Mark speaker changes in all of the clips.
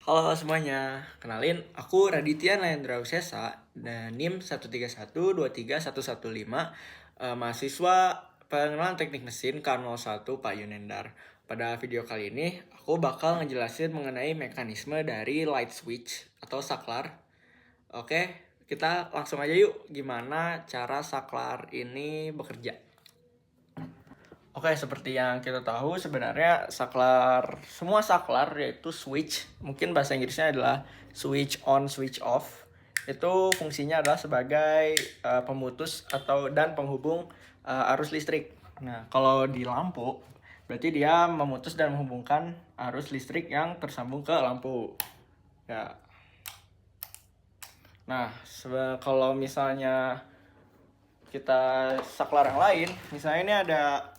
Speaker 1: Halo semuanya, kenalin aku Raditya Nayendra Usesa dan NIM 131231115, mahasiswa pengenalan teknik mesin K01 Pak Yunendar. Pada video kali ini aku bakal ngejelasin mengenai mekanisme dari light switch atau saklar. Oke, kita langsung aja yuk gimana cara saklar ini bekerja. Oke, seperti yang kita tahu sebenarnya semua saklar yaitu switch, mungkin bahasa Inggrisnya adalah switch on, switch off. Itu fungsinya adalah sebagai pemutus dan penghubung arus listrik. Nah, kalau di lampu, berarti dia memutus dan menghubungkan arus listrik yang tersambung ke lampu. Ya. Nah, kalau misalnya kita saklar yang lain, misalnya ini ada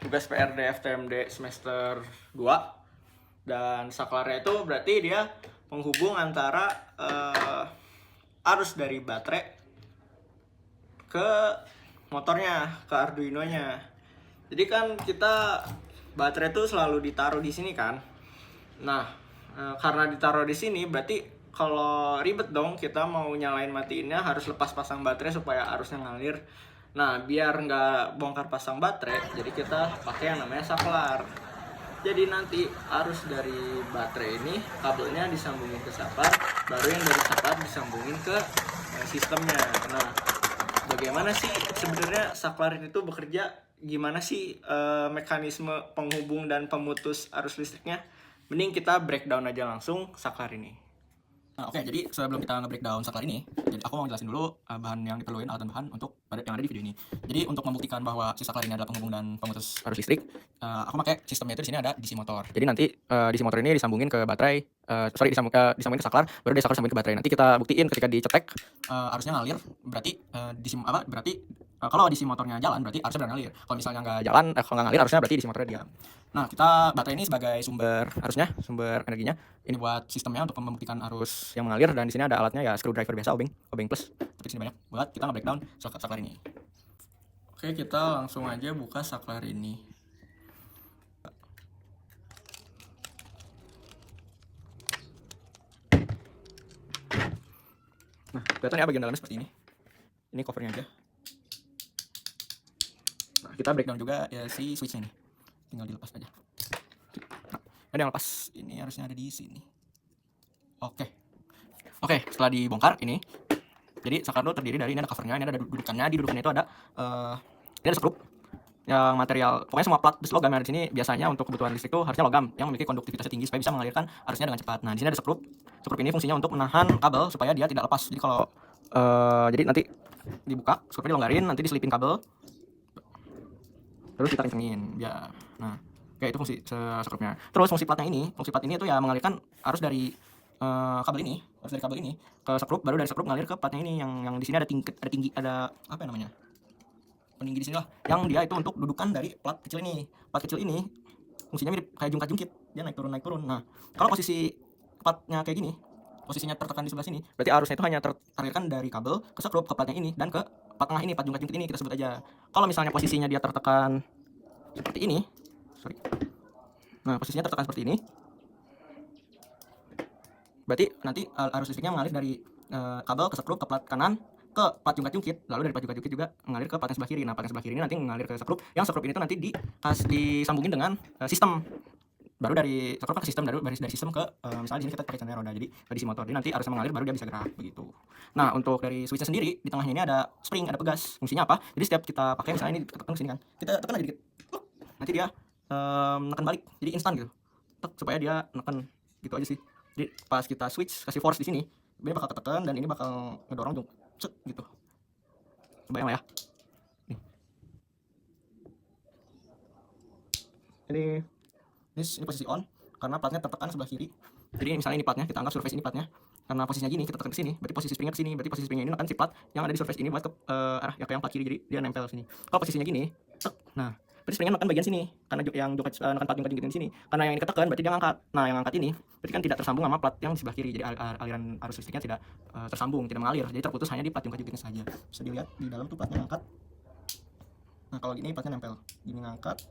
Speaker 1: tugas PRD FTMD semester 2, dan saklarnya itu berarti dia penghubung antara arus dari baterai ke motornya, ke Arduino-nya. Jadi kan kita baterai itu selalu ditaruh di sini kan. Nah, karena ditaruh di sini berarti kalau ribet dong, kita mau nyalain matiinnya harus lepas pasang baterai supaya arusnya ngalir. Nah, biar nggak bongkar pasang baterai, jadi kita pakai yang namanya saklar. Jadi nanti arus dari baterai ini kabelnya disambungin ke saklar, baru yang dari saklar disambungin ke sistemnya. Nah, bagaimana sih sebenarnya saklar itu bekerja? Gimana sih mekanisme penghubung dan pemutus arus listriknya? Mending kita breakdown aja langsung saklar ini.
Speaker 2: Nah, oke, jadi sebelum kita nge-breakdown saklar ini, jadi aku mau jelasin dulu bahan yang diperluin, alat dan bahan untuk yang ada di video ini. Jadi untuk membuktikan bahwa si saklar ini adalah penghubung dan pemutus arus listrik, aku pakai sistemnya itu di sini ada DC motor. Jadi nanti DC motor ini disambungin ke baterai, disambungin ke saklar, baru dari saklar sambungin ke baterai. Nanti kita buktiin ketika dicetek arusnya ngalir, berarti kalau DC motornya jalan berarti arusnya benar ngalir. Kalau misalnya nggak jalan, kalau nggak ngalir arusnya berarti DC motornya diam. Nah, baterai ini sebagai sumber energinya. Ini buat sistemnya untuk membuktikan arus yang mengalir, dan di sini ada alatnya ya, screwdriver biasa, obeng plus. Tapi sini banyak buat kita nge-breakdown saklar ini.
Speaker 1: Oke, kita langsung aja buka saklar ini.
Speaker 2: Nah, kelihatan ya bagian dalamnya seperti ini. Ini covernya aja. Nah, kita breakdown juga ya si switchnya ini. Tinggal dilepas aja. Nah, ada yang lepas. Ini harusnya ada di sini. Oke, setelah dibongkar ini, jadi saklar itu terdiri dari, ini ada covernya, ini ada dudukannya. Di dudukannya itu ada ini ada skrup yang material, pokoknya semua plat bus logam yang ada di sini biasanya untuk kebutuhan listrik itu harusnya logam yang memiliki konduktivitasnya tinggi supaya bisa mengalirkan arusnya dengan cepat. Nah, di sini ada skrup. Skrup ini fungsinya untuk menahan kabel supaya dia tidak lepas. Jadi kalau jadi nanti dibuka, skrupnya dilonggarin, nanti diselipin kabel, terus kita kencengin ya. Nah, kayak itu fungsi skrupnya. Terus fungsi plat ini itu ya mengalirkan arus dari arus dari kabel ini ke skrup, baru dari skrup ngalir ke platnya ini yang di sini ada apa ya namanya, peninggi di sini lah, yang dia itu untuk dudukan dari plat kecil ini. Plat kecil ini fungsinya mirip kayak jungkat-jungkit, dia naik turun. Nah, kalau posisi platnya kayak gini, posisinya tertekan di sebelah sini, berarti arusnya itu hanya teralirkan dari kabel ke skrup, ke platnya ini, dan ke plat tengah ini, plat jungkat-jungkit ini kita sebut aja. Kalau misalnya posisinya dia tertekan seperti ini, nah posisinya tertekan seperti ini, berarti nanti arus listriknya mengalir dari kabel ke skrup, ke plat kanan, ke plat jungkat-jungkit, lalu dari plat jungkat-jungkit juga mengalir ke plat yang sebelah kiri. Nah, plat yang sebelah kiri ini nanti mengalir ke skrup, yang skrup ini tuh nanti disambungin dengan sistem. Baru dari skrup ke sistem, dari sistem ke misalnya di sini kita pakai candela roda, jadi di DC motor. Jadi nanti arusnya mengalir baru dia bisa gerak begitu. Nah, untuk dari switchnya sendiri, di tengahnya ini ada spring, ada pegas. Fungsinya apa? Jadi setiap kita pakai, misalnya ini tekan ke sini kan, kita tekan aja dikit, nanti dia menekan balik, jadi instan gitu, supaya dia menekan gitu aja sih. Jadi pas kita switch, kasih force di sini, ini bakal ketekan dan ini bakal ngedorong cet gitu. Kebayang lah ya. Nih. Ini posisi on karena platnya tertekan sebelah kiri. Jadi misalnya ini platnya, kita anggap surface ini platnya. Karena posisinya gini, kita tekan ke sini, berarti posisi springnya ke sini. Berarti posisi springnya ini akan si plat yang ada di surface ini buat ke arah yang plat kiri, jadi dia nempel sini. Kalau posisinya gini, nah, berarti springnya menekan bagian sini karena yang menekan plat jungkat di sini. Karena yang ini ketekan berarti dia ngangkat. Nah, yang ngangkat ini berarti kan tidak tersambung sama plat yang di sebelah kiri. Jadi aliran arus listriknya tidak tersambung, tidak mengalir. Jadi terputus hanya di plat jungkat-jungkitnya saja. Bisa dilihat di dalam tuh platnya ngangkat. Nah, kalau gini platnya nempel. Gini ngangkat,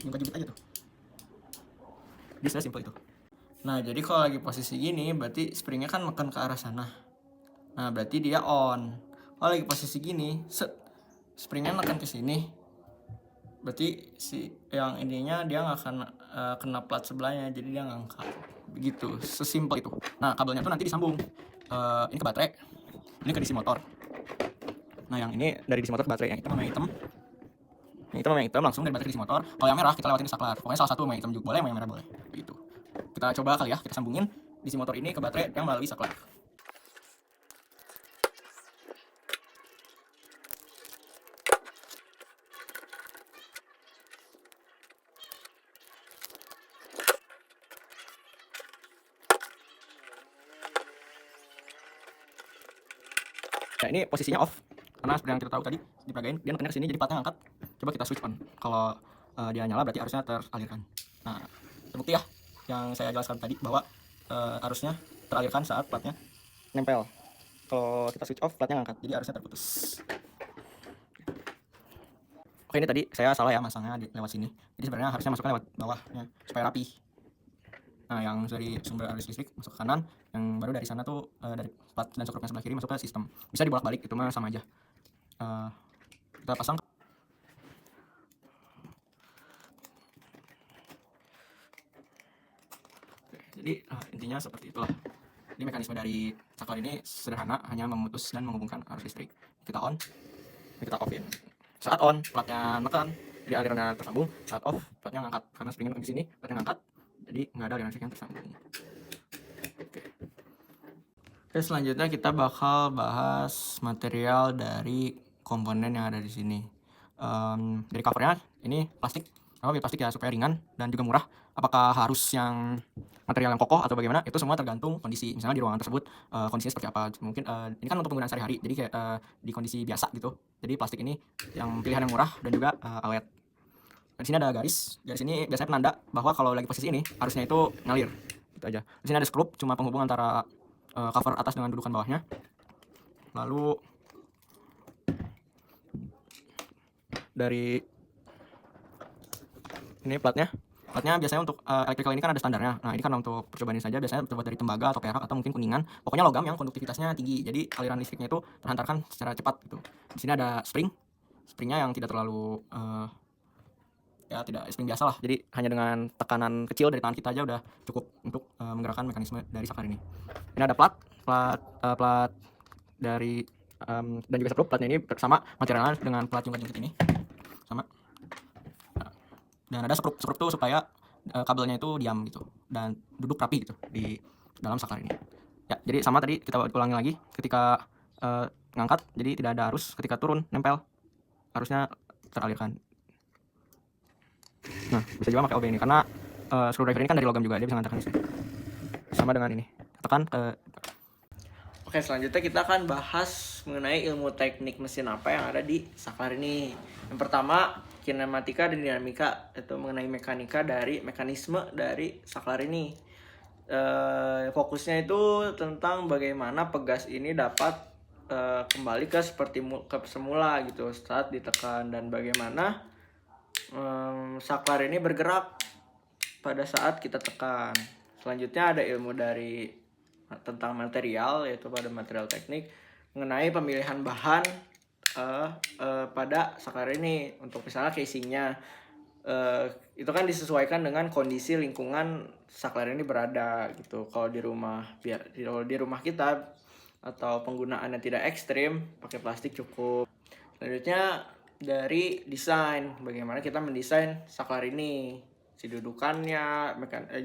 Speaker 2: jungkat-jungkit aja tuh. Jadi simple itu.
Speaker 1: Nah, jadi kalau lagi posisi gini, berarti springnya kan makan ke arah sana. Nah, berarti dia on. Kalau lagi posisi gini, springnya makan ke sini. Berarti si yang ininya dia nggak akan kena plat sebelahnya, jadi dia ngangkat. Begitu, sesimpel itu. Nah, kabelnya tuh nanti disambung. Ini ke baterai, ini ke DC motor. Nah, yang ini dari DC motor ke baterai, yang hitam sama yang hitam. Yang hitam sama yang hitam langsung dari baterai DC motor. Kalau yang merah kita lewatin ke saklar. Pokoknya salah satu sama yang hitam juga boleh, sama yang merah boleh. Begitu. Kita coba kali ya, kita sambungin DC motor ini ke baterai yang melalui saklar. Nah, ini posisinya off karena seperti yang kita tahu tadi diperagain dia nekannya ke sini jadi platnya ngangkat. Coba kita switch on. Kalau dia nyala berarti arusnya teralirkan. Nah, terbukti ya yang saya jelaskan tadi bahwa arusnya teralirkan saat platnya nempel. Kalau kita switch off platnya ngangkat jadi arusnya terputus. Oke, ini tadi saya salah ya masangnya lewat sini. Jadi sebenarnya harusnya masuknya lewat bawahnya supaya rapi. Nah, yang dari sumber arus listrik masuk ke kanan, yang baru dari sana tuh dari plat dan sekrupnya sebelah kiri masuk ke sistem. Bisa dibolak-balik, itu mah sama aja. Kita pasang. Jadi intinya seperti itulah. Jadi mekanisme dari saklar ini sederhana, hanya memutus dan menghubungkan arus listrik. Kita on, kita offin. Saat on, platnya neken, jadi alirannya tersambung. Saat off, platnya ngangkat karena springnya di sini, platnya ngangkat, jadi nggak ada aliran listrik yang tersambung. Oke, selanjutnya kita bakal bahas material dari komponen yang ada di sini. Dari covernya ini plastik. Kenapa pilih plastik ya? Supaya ringan dan juga murah. Apakah harus yang material yang kokoh atau bagaimana? Itu semua tergantung kondisi. Misalnya di ruangan tersebut kondisinya seperti apa. Mungkin ini kan untuk penggunaan sehari-hari. Jadi kayak di kondisi biasa gitu. Jadi plastik ini yang pilihan yang murah dan juga awet. Di sini ada garis. Garis ini biasanya penanda bahwa kalau lagi posisi ini arusnya itu ngalir. Gitu aja. Di sini ada skrup, cuma penghubung antara cover atas dengan dudukan bawahnya. Lalu dari ini platnya biasanya untuk electrical ini kan ada standarnya. Nah, ini kan untuk percobaan ini saja biasanya terbuat dari tembaga atau perak atau mungkin kuningan. Pokoknya logam yang konduktivitasnya tinggi. Jadi aliran listriknya itu terhantarkan secara cepat gitu. Di sini ada springnya yang tidak terlalu ya tidak spring biasa lah. Jadi hanya dengan tekanan kecil dari tangan kita aja udah cukup untuk menggerakkan mekanisme dari saklar ini. Ini ada plat dari dan juga skrup. Platnya ini sama materialnya dengan plat jungkat-jungkit ini sama. Dan ada skrup tuh supaya kabelnya itu diam gitu dan duduk rapi gitu di dalam saklar ini. Ya, jadi sama tadi kita ulangi lagi ketika ngangkat jadi tidak ada arus, ketika turun nempel arusnya teralirkan. Nah, bisa juga pakai OB ini karena screwdriver ini kan dari logam juga, dia bisa ngantarkan listrik. Sama dengan ini. Tekan ke. Oke, selanjutnya kita akan bahas mengenai ilmu teknik mesin apa yang ada di saklar ini. Yang pertama, kinematika dan dinamika, itu mengenai mekanika dari mekanisme dari saklar ini. Fokusnya itu tentang bagaimana pegas ini dapat kembali ke seperti semula gitu saat ditekan, dan bagaimana saklar ini bergerak pada saat kita tekan. Selanjutnya ada ilmu dari tentang material, yaitu pada material teknik mengenai pemilihan bahan pada saklar ini. Untuk misalnya casingnya itu kan disesuaikan dengan kondisi lingkungan saklar ini berada gitu. Kalau di rumah kita atau penggunaan yang tidak ekstrim pakai plastik cukup. Selanjutnya dari desain, bagaimana kita mendesain saklar ini, si dudukannya,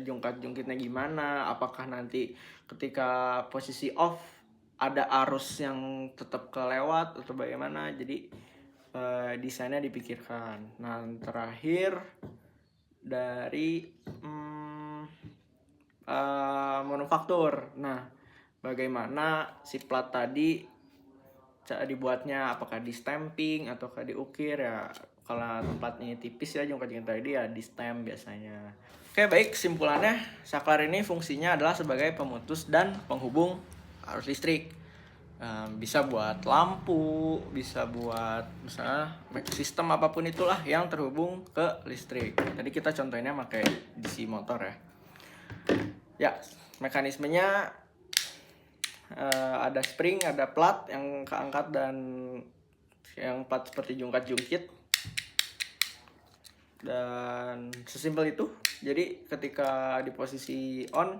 Speaker 1: jungkat-jungkitnya gimana, apakah nanti ketika posisi off ada arus yang tetap kelewat atau bagaimana. Jadi desainnya dipikirkan. Nah, terakhir dari manufaktur. Nah, bagaimana si plat tadi dibuatnya, apakah di stamping ataukah diukir ya. Kalau tempatnya tipis ya jungkat-jungkit tadi ya di stamp biasanya. Oke, baik, kesimpulannya saklar ini fungsinya adalah sebagai pemutus dan penghubung arus listrik. Bisa buat lampu, bisa buat misalnya sistem apapun itulah yang terhubung ke listrik. Tadi kita contohnya pakai DC motor ya. Ya, mekanismenya ada spring, ada plat yang keangkat dan yang plat seperti jungkat-jungkit. Dan sesimpel itu. Jadi ketika di posisi on,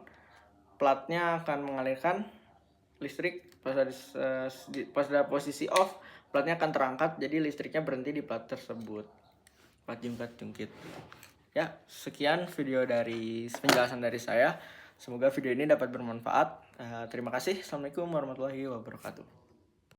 Speaker 1: platnya akan mengalirkan listrik. Pas ada posisi off, platnya akan terangkat, jadi listriknya berhenti di plat tersebut. Plat jungkat-jungkit. Ya, sekian video dari penjelasan dari saya. Semoga video ini dapat bermanfaat. Terima kasih. Assalamualaikum warahmatullahi wabarakatuh.